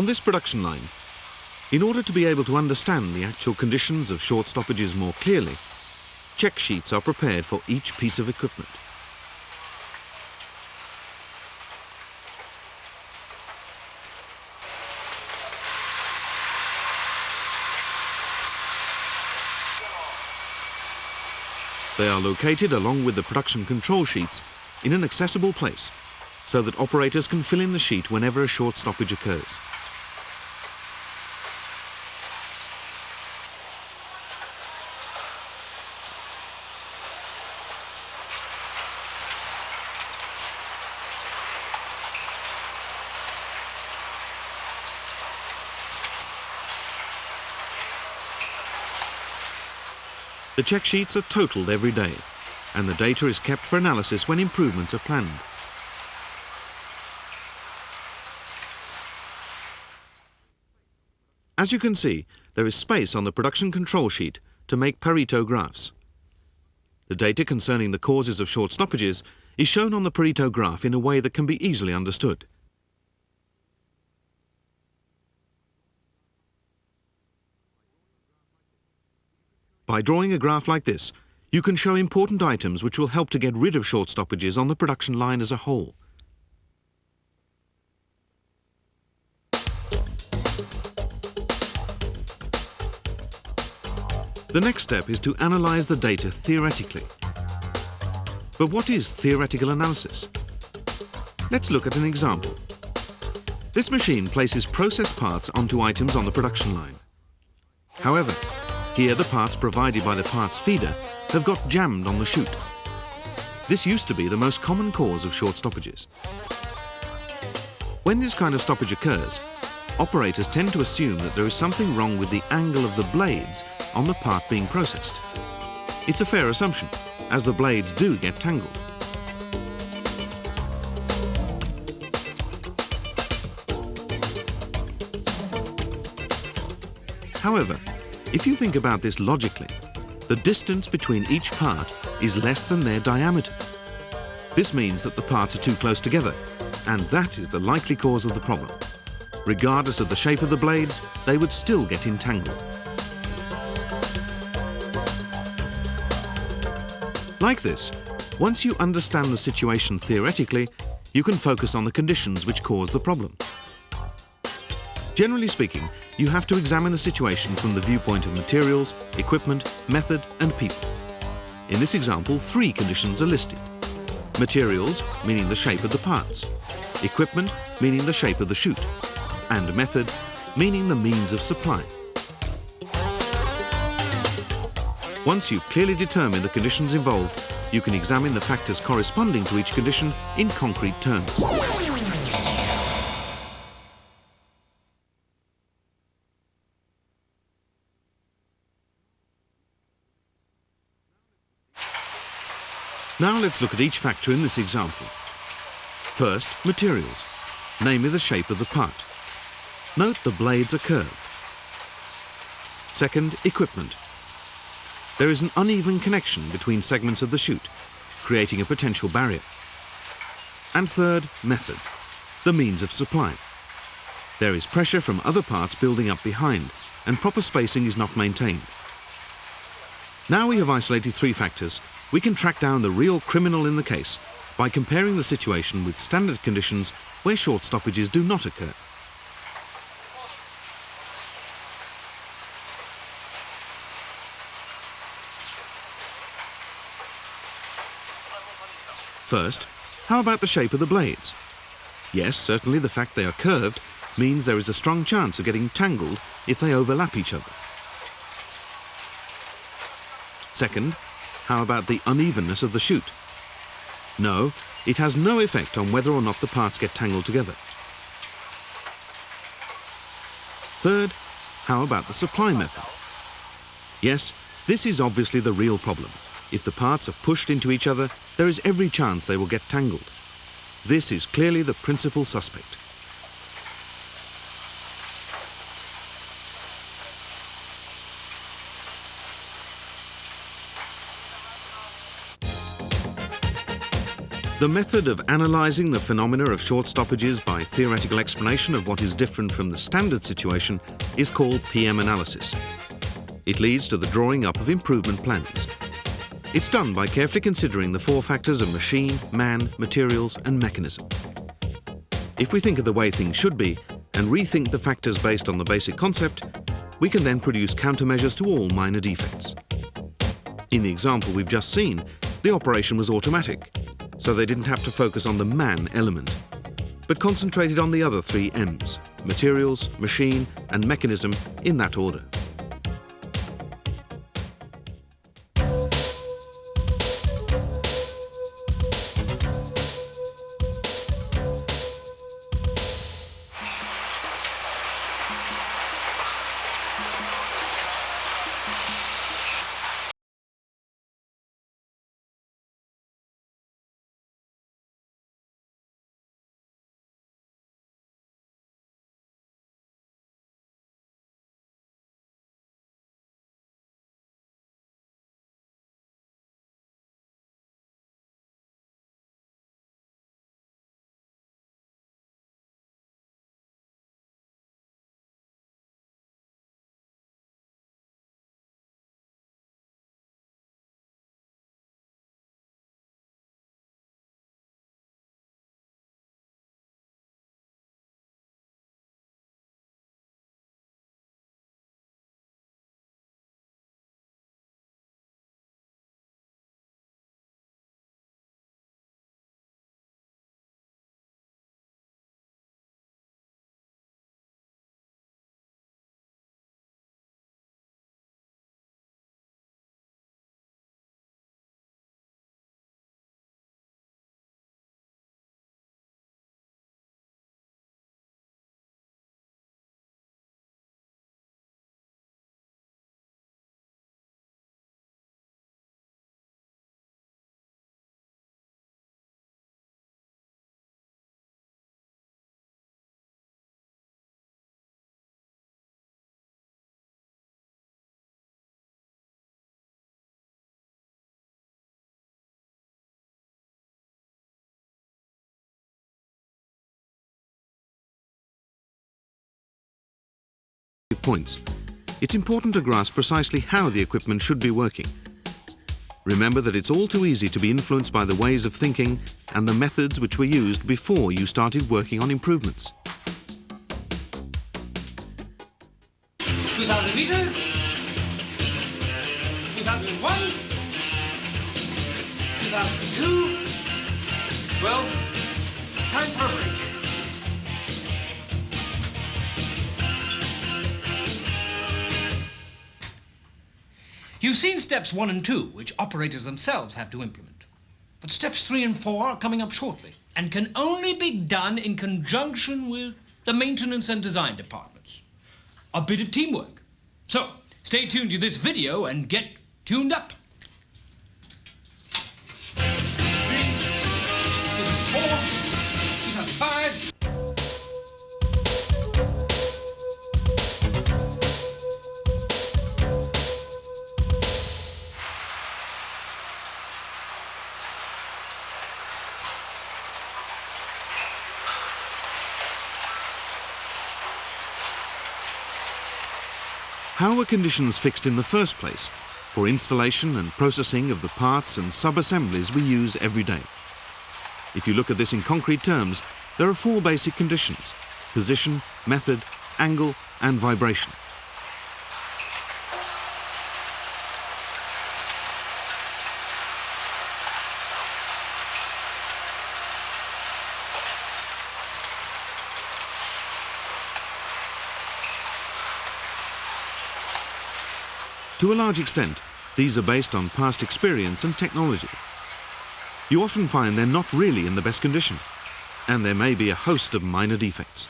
On this production line, in order to be able to understand the actual conditions of short stoppages more clearly, check sheets are prepared for each piece of equipment. They are located along with the production control sheets in an accessible place so that operators can fill in the sheet whenever a short stoppage occurs. The check sheets are totaled every day, and the data is kept for analysis when improvements are planned. As you can see, there is space on the production control sheet to make Pareto graphs. The data concerning the causes of short stoppages is shown on the Pareto graph in a way that can be easily understood. By drawing a graph like this, you can show important items which will help to get rid of short stoppages on the production line as a whole. The next step is to analyze the data theoretically. But what is theoretical analysis? Let's look at an example. This machine places process parts onto items on the production line. However, here the parts provided by the parts feeder have got jammed on the chute. This used to be the most common cause of short stoppages. When this kind of stoppage occurs, operators tend to assume that there is something wrong with the angle of the blades on the part being processed. It's a fair assumption, as the blades do get tangled. However, if you think about this logically, the distance between each part is less than their diameter. This means that the parts are too close together, and that is the likely cause of the problem. Regardless of the shape of the blades, they would still get entangled. Like this, once you understand the situation theoretically, you can focus on the conditions which cause the problem. Generally speaking, you have to examine the situation from the viewpoint of materials, equipment, method, and people. In this example, 3 conditions are listed. Materials, meaning the shape of the parts. Equipment, meaning the shape of the chute. And method, meaning the means of supply. Once you've clearly determined the conditions involved, you can examine the factors corresponding to each condition in concrete terms. Now let's look at each factor in this example. First, materials, namely the shape of the part. Note the blades are curved. Second, equipment. There is an uneven connection between segments of the chute, creating a potential barrier. And third, method, the means of supply. There is pressure from other parts building up behind, and proper spacing is not maintained. Now we have isolated 3 factors, we can track down the real criminal in the case by comparing the situation with standard conditions where short stoppages do not occur. First, how about the shape of the blades? Yes, certainly the fact they are curved means there is a strong chance of getting tangled if they overlap each other. Second, how about the unevenness of the chute? No, it has no effect on whether or not the parts get tangled together. Third, how about the supply method? Yes, this is obviously the real problem. If the parts are pushed into each other, there is every chance they will get tangled. This is clearly the principal suspect. The method of analysing the phenomena of short stoppages by theoretical explanation of what is different from the standard situation is called PM analysis. It leads to the drawing up of improvement plans. It's done by carefully considering the four factors of machine, man, materials and mechanism. If we think of the way things should be and rethink the factors based on the basic concept, we can then produce countermeasures to all minor defects. In the example we've just seen, the operation was automatic, so they didn't have to focus on the man element, but concentrated on the other three M's: materials, machine and mechanism, in that order. Points, it's important to grasp precisely how the equipment should be working. Remember that it's all too easy to be influenced by the ways of thinking and the methods which were used before you started working on improvements. 2,000 meters, 2001, 2002, well, time for a break. You've seen steps 1 and 2, which operators themselves have to implement. But steps 3 and 4 are coming up shortly and can only be done in conjunction with the maintenance and design departments. A bit of teamwork. So, stay tuned to this video and get tuned up. 3, 2004, 2005. How were conditions fixed in the first place for installation and processing of the parts and sub-assemblies we use every day? If you look at this in concrete terms, there are 4 basic conditions: position, method, angle and vibration. To a large extent, these are based on past experience and technology. You often find they're not really in the best condition, and there may be a host of minor defects.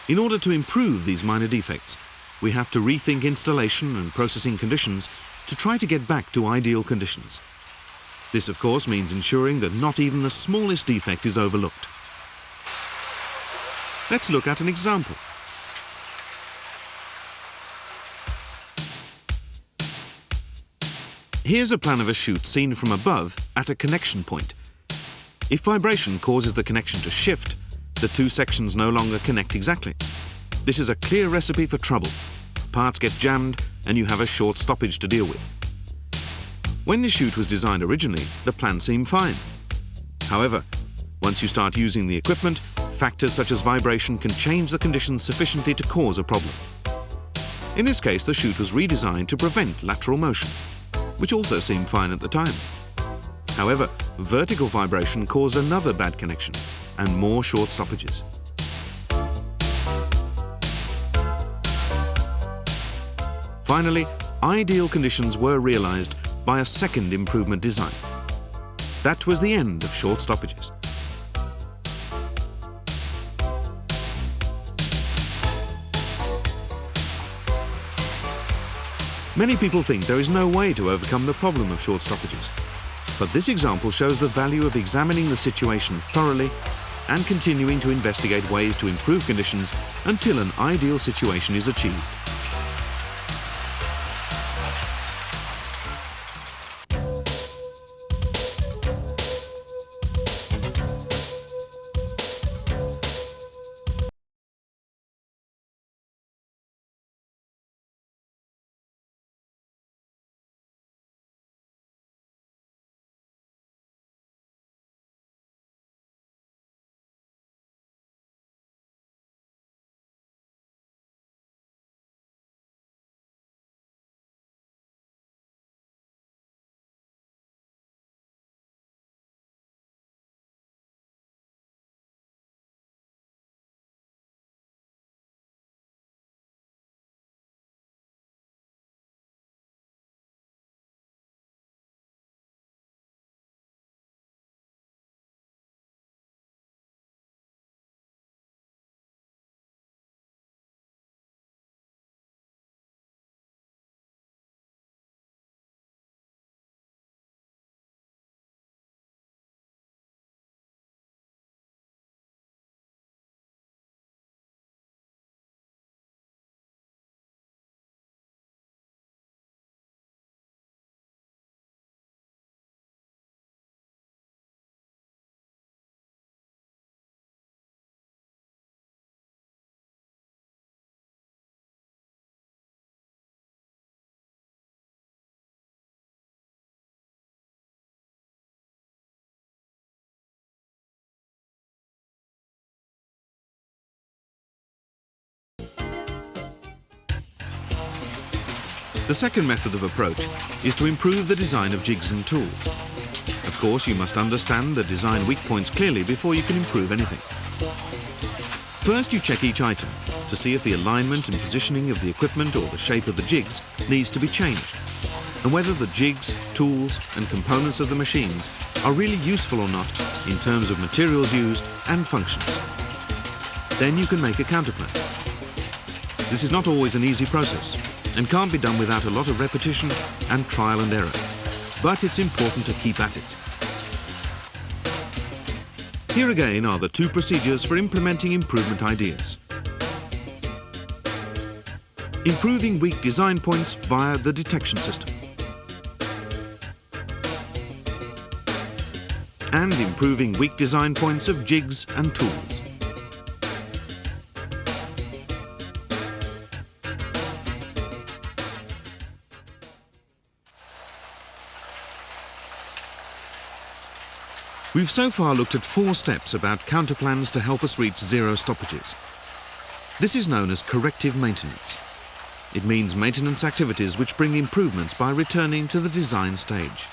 In order to improve these minor defects, we have to rethink installation and processing conditions to try to get back to ideal conditions. This, of course, means ensuring that not even the smallest defect is overlooked. Let's look at an example. Here's a plan of a chute seen from above at a connection point. If vibration causes the connection to shift, the two sections no longer connect exactly. This is a clear recipe for trouble. Parts get jammed and you have a short stoppage to deal with. When the chute was designed originally, the plan seemed fine. However, once you start using the equipment, factors such as vibration can change the conditions sufficiently to cause a problem. In this case, the chute was redesigned to prevent lateral motion, which also seemed fine at the time. However, vertical vibration caused another bad connection and more short stoppages. Finally, ideal conditions were realized by a second improvement design. That was the end of short stoppages. Many people think there is no way to overcome the problem of short stoppages. But this example shows the value of examining the situation thoroughly and continuing to investigate ways to improve conditions until an ideal situation is achieved. The second method of approach is to improve the design of jigs and tools. Of course, you must understand the design weak points clearly before you can improve anything. First, you check each item to see if the alignment and positioning of the equipment or the shape of the jigs needs to be changed, and whether the jigs, tools, and components of the machines are really useful or not in terms of materials used and functions. Then you can make a counterplan. This is not always an easy process and can't be done without a lot of repetition and trial and error, but it's important to keep at it. Here again are the two procedures for implementing improvement ideas. Improving weak design points via the detection system, and improving weak design points of jigs and tools. We've so far looked at 4 steps about counterplans to help us reach zero stoppages. This is known as corrective maintenance. It means maintenance activities which bring improvements by returning to the design stage.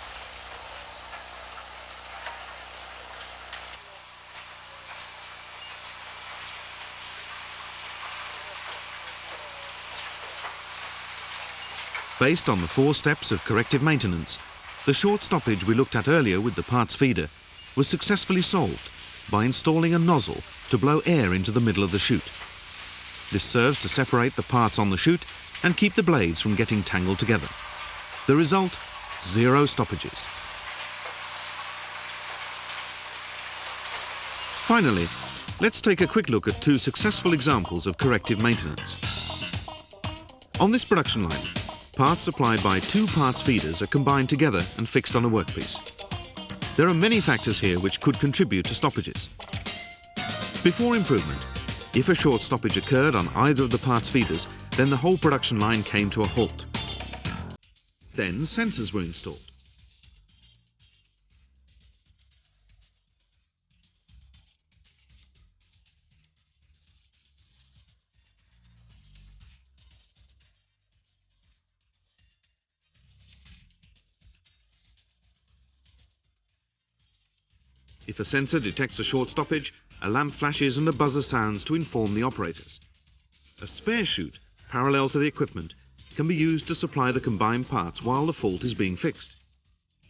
Based on the 4 steps of corrective maintenance, the short stoppage we looked at earlier with the parts feeder was successfully solved by installing a nozzle to blow air into the middle of the chute. This serves to separate the parts on the chute and keep the blades from getting tangled together. The result, 0 stoppages. Finally, let's take a quick look at 2 successful examples of corrective maintenance. On this production line, parts supplied by two parts feeders are combined together and fixed on a workpiece. There are many factors here which could contribute to stoppages. Before improvement, if a short stoppage occurred on either of the parts feeders, then the whole production line came to a halt. Then sensors were installed. If a sensor detects a short stoppage, a lamp flashes and a buzzer sounds to inform the operators. A spare chute, parallel to the equipment, can be used to supply the combined parts while the fault is being fixed.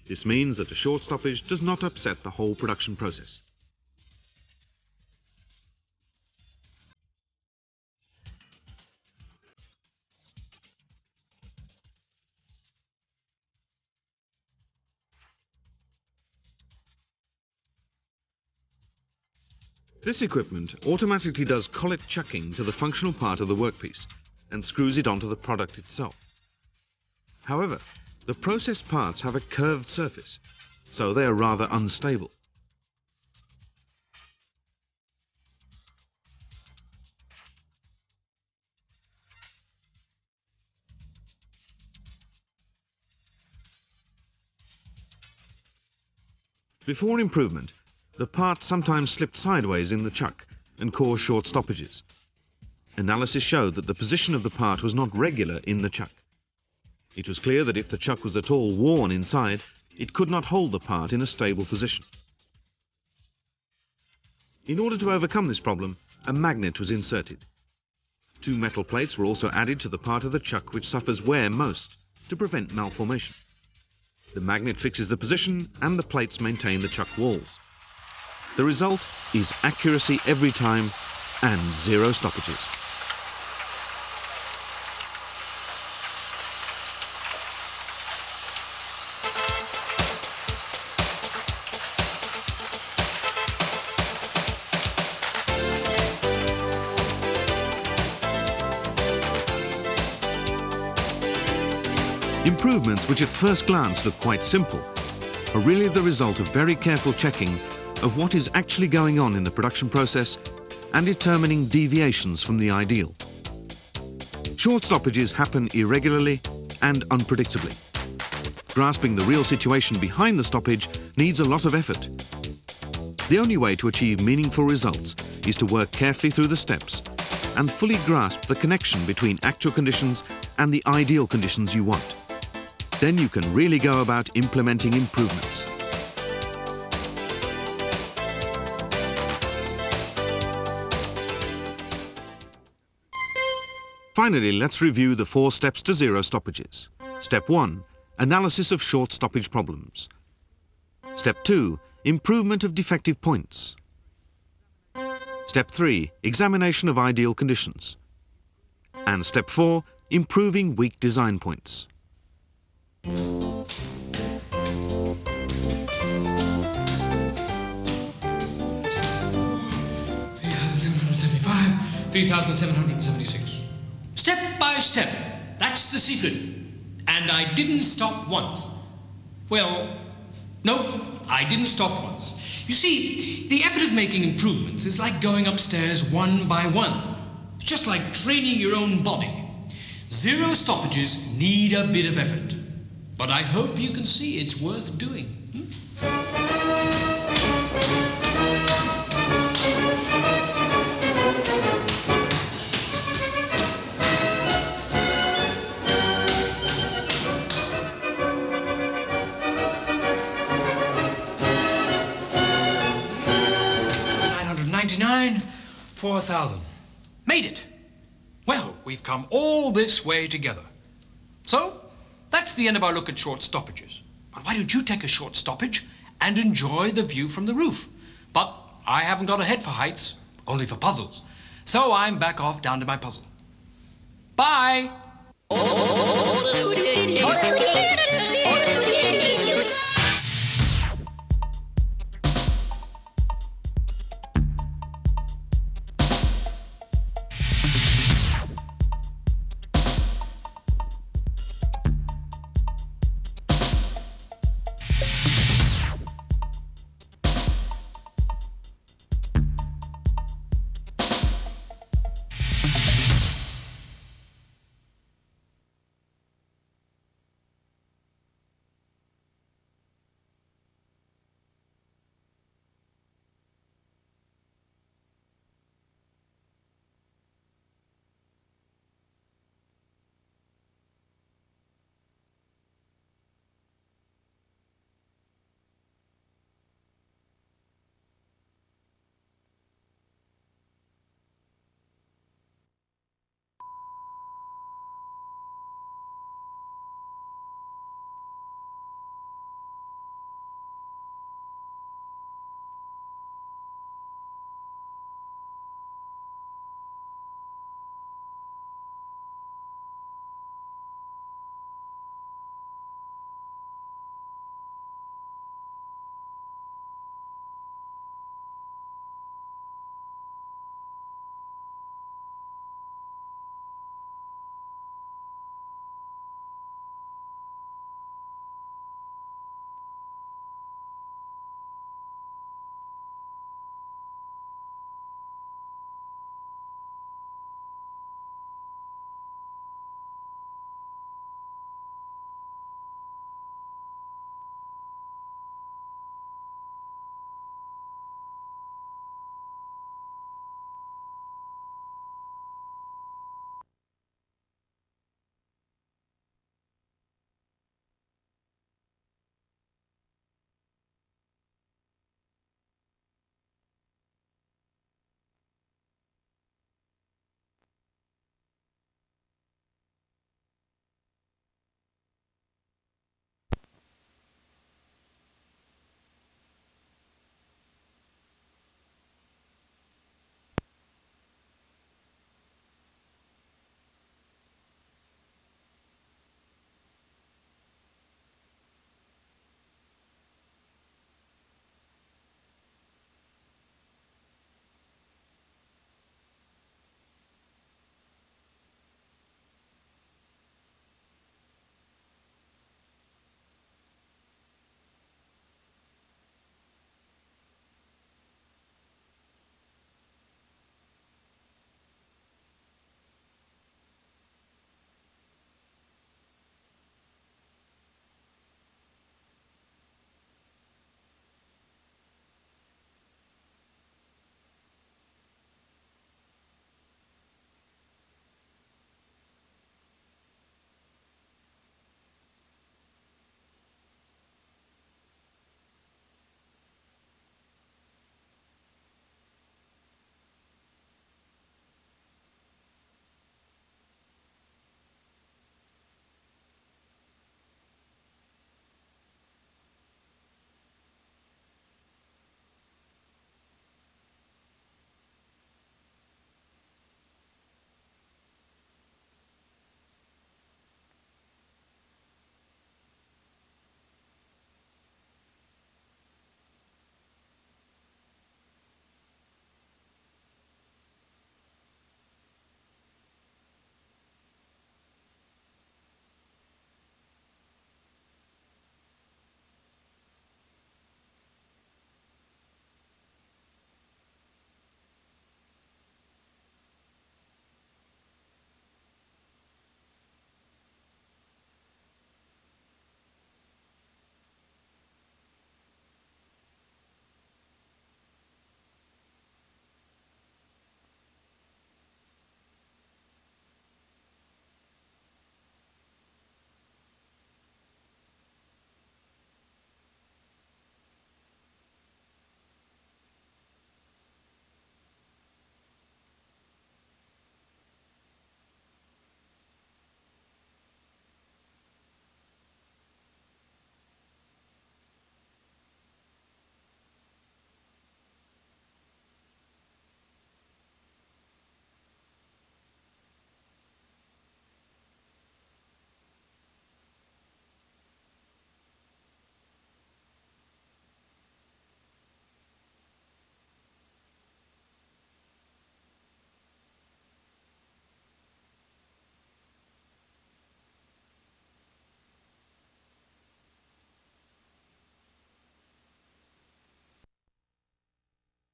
This means that a short stoppage does not upset the whole production process. This equipment automatically does collet chucking to the functional part of the workpiece and screws it onto the product itself. However, the processed parts have a curved surface, so they are rather unstable. Before improvement, the part sometimes slipped sideways in the chuck and caused short stoppages. Analysis showed that the position of the part was not regular in the chuck. It was clear that if the chuck was at all worn inside, it could not hold the part in a stable position. In order to overcome this problem, a magnet was inserted. Two metal plates were also added to the part of the chuck which suffers wear most to prevent malformation. The magnet fixes the position and the plates maintain the chuck walls. The result is accuracy every time and zero stoppages. Improvements which at first glance look quite simple are really the result of very careful checking of what is actually going on in the production process and determining deviations from the ideal. Short stoppages happen irregularly and unpredictably. Grasping the real situation behind the stoppage needs a lot of effort. The only way to achieve meaningful results is to work carefully through the steps and fully grasp the connection between actual conditions and the ideal conditions you want. Then you can really go about implementing improvements. Finally, let's review the 4 steps to zero stoppages. Step 1, analysis of short stoppage problems. Step 2, improvement of defective points. Step 3, examination of ideal conditions. And Step 4, improving weak design points. 3,776. Step by step. That's the secret. And I didn't stop once. Well, no, I didn't stop once. You see, the effort of making improvements is like going upstairs one by one. It's just like training your own body. Zero stoppages need a bit of effort. But I hope you can see it's worth doing. 999, 4,000. Made it. Well, we've come all this way together. So, that's the end of our look at short stoppages. But why don't you take a short stoppage and enjoy the view from the roof? But I haven't got a head for heights, only for puzzles. So I'm back off down to my puzzle. Bye!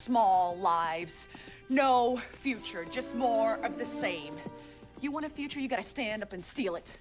Small lives, no future, just more of the same. You want a future, you gotta stand up and steal it.